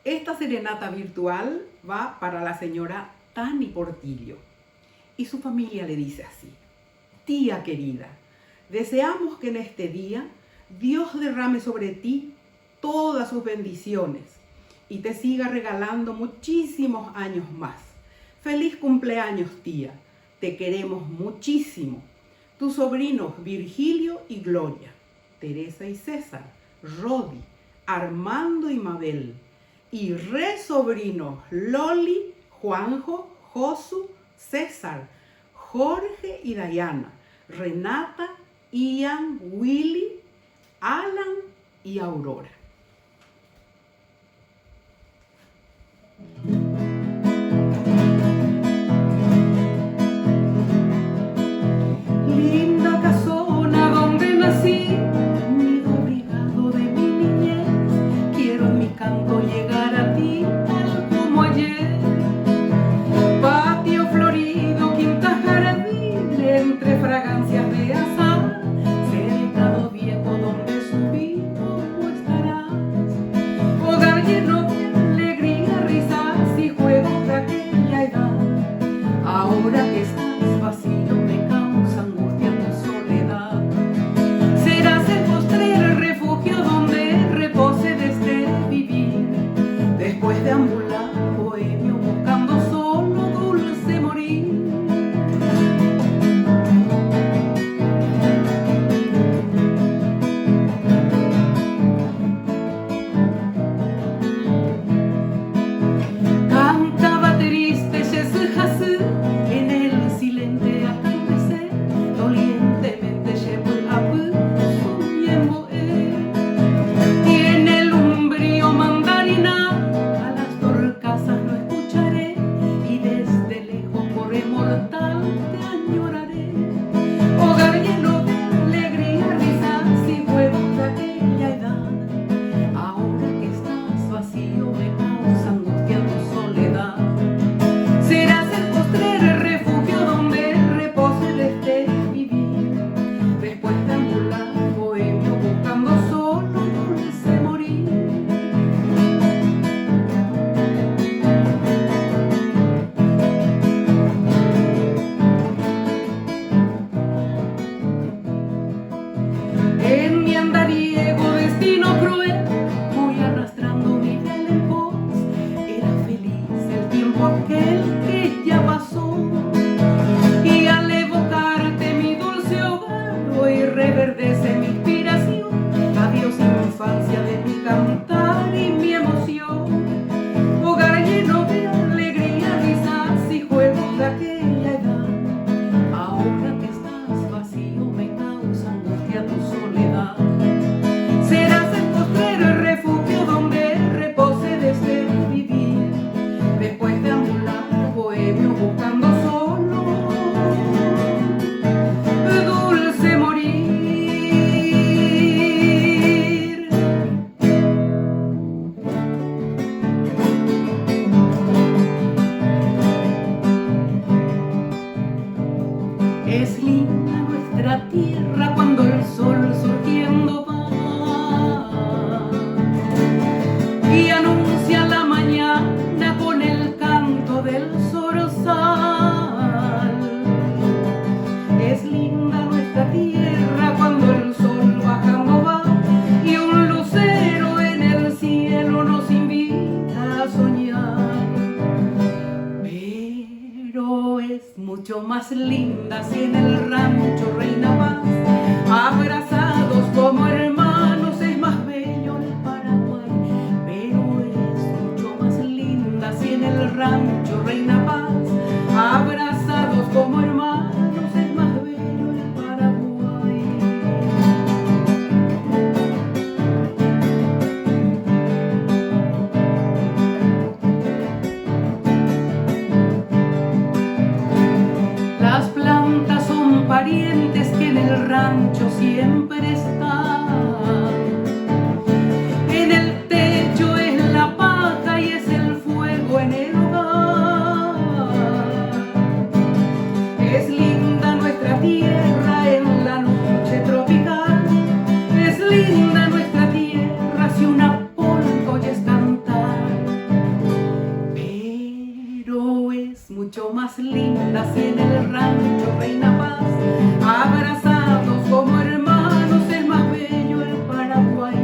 Esta serenata virtual va para la señora Tani Portillo y su familia le dice así: tía querida, deseamos que en este día Dios derrame sobre ti todas sus bendiciones y te siga regalando muchísimos años más. Feliz cumpleaños, tía, te queremos muchísimo. Tus sobrinos Virgilio y Gloria, Teresa y César, Rodi, Armando y Mabel, y sobrinos Loli, Juanjo, Josu, César, Jorge y Dayana, Renata, Ian, Willy, Alan y Aurora. Linda casona donde nací, nido abrigado de mi niñez, quiero en mi canto llegar a ti tal como ayer. Patio florido, quinta jardín, entre fragancias de azahar, cercado viejo donde subí tú estarás. Hogar lleno de alegría, risas y juegos de aquella edad. Ahora que estás vacío me causa angustia tu soledad. Serás el postrer refugio donde repose desde vivir, después de ambular bohemio buscando solo dulce morir. Cantaba triste Jesús en el silente atardecer, dolientemente llevo a su tiene el umbrío mandarina, a las torcasas no escucharé y desde lejos por inmortal te añoraré. Hogar lleno de alegría, risas y juegos de aquella edad. Ahora que estás vacío me causa angustia tu soledad. Serás el postrer refugio donde repose desde vivir, después de ambular bohemio buscando solo dulce morir. En mi andariego destino cruel voy arrastrando mi piel en pos. Era feliz el tiempo aquel que ya pasó, y al evocarte mi dulce hogar hoy reverdece mi inspiración. Adiós infancia de mi cantar y mi emoción. Hogar lleno de alegría, risas y juegos de aquella edad. Ahora que estás vacío me causa angustia tu soledad. Serás el postrer refugio donde repose desde vivir, después de ambular bohemio buscando solo dulce morir. Es linda nuestra tierra cuando el sol surgiendo va y anuncia la mañana con el canto del zorzal. Es linda nuestra tierra cuando el sol bajando va y un lucero en el cielo nos invita a soñar. Pero es mucho más linda si en el rancho reina paz, abrazados como hermanos es más bello el Paraguay. Pero es mucho más linda si en el rancho reina paz, abrazados como hermanos es más bello el Paraguay. Las plantas son parientes que en el rancho siempre están. mucho más linda si en el rancho reina paz. Abrazados como hermanos, es más bello el Paraguay,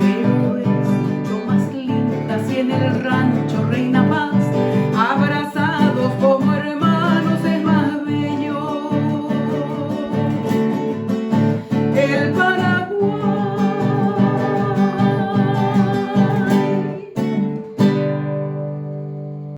pero es mucho más linda si en el rancho